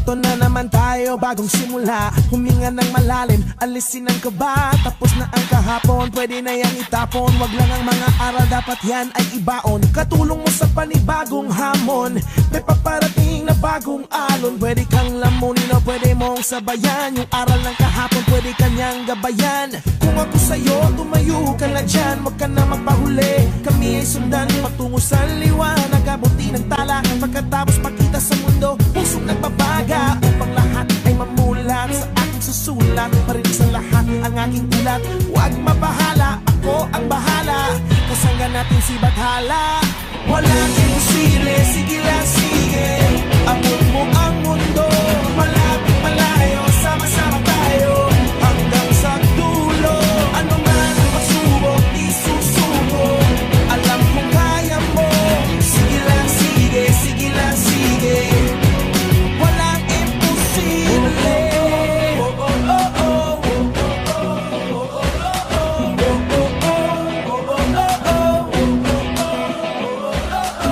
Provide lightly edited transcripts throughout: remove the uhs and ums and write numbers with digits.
Eto na naman tayo, bagong simula. Huminga ng malalim, alisin ang kaba. Tapos na ang kahapon, pwede na yang itapon. Wag lang ang mga aral, dapat yan ay ibaon. Katulong mo sa panibagong hamon. May paparating na bagong alon. Pwede kang lamunin o pwede mong sabayan. Yung aral ng kahapon, pwede kanyang gabayan. Kung ako sa'yo, tumayo ka na dyan. Wag ka na magpahuli, kami ay sundan patungo sa liwanag. Abuti ng tala, pagkatapos pakita sa mundo pusong nagbabaga, upang lahat ay mamulat sa aking susulat. Marinig sa lahat ang aking ulat. Huwag mabahala, ako ang bahala. Kasangga natin si Bathala. Walang imposible, sige lang sige. Abot mo ang mundo, malapit malayo, sama-sama tayo hanggang sa dulo. Ano man ang pagsubok, di susuko. Alam kong kaya mo, sige lang sige, sige lang sige. Walang imposible.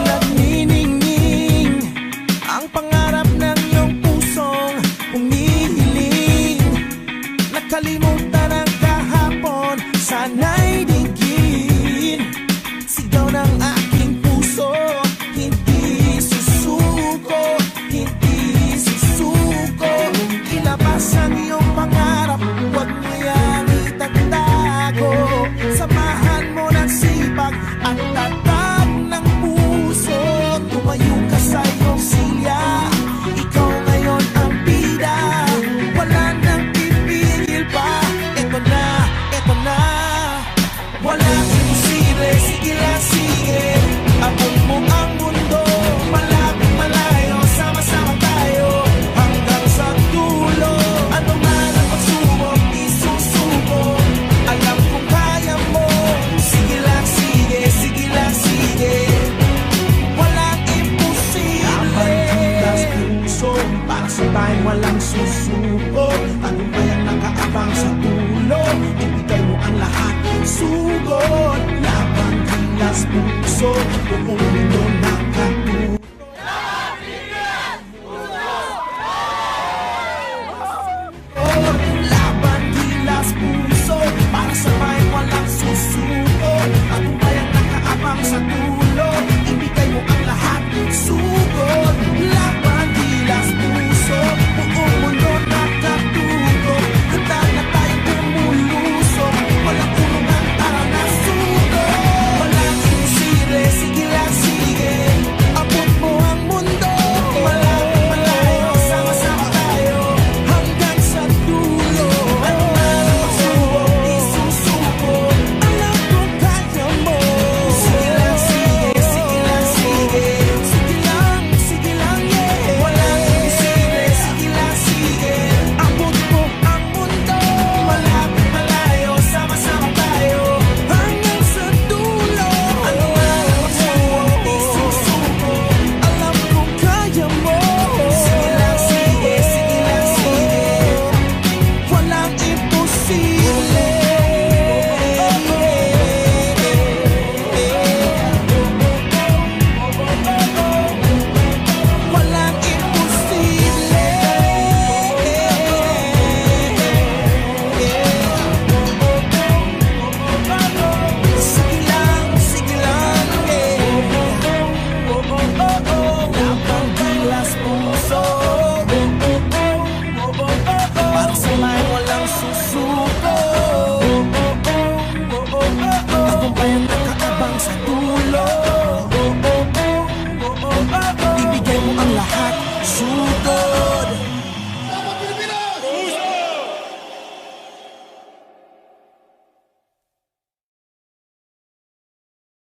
Nagniningning ang pangarap ng iyong pusong humihiling. Nakalimutan ang kahapon, sana'y digin. Sigaw ng aking puso, hindi susuko, hindi susuko. Ilabas ang iyong pangarap, huwag mo yang itatago. Samahan mo ng sipag at tatag ng puso. Tumayo ka sa iyong silya, ikaw ngayon ang bida. Wala nang pipigil pa, eto na, eto na. Walang imposible, sige lang sige. Abot mo ang mundo, malapit malayo, sama-sama tayo hanggang sa dulo. Ano man ang pagsubok, di susuko. Alam kong kaya mo, sige lang sige, sige lang sige. Walang imposible. Ang puso, para sa tayo walang susuko. Tagumpay ang nakaabang sa dulo. Ibigay mo ang lahat, sugod. Labang kilas puso, buong mundo na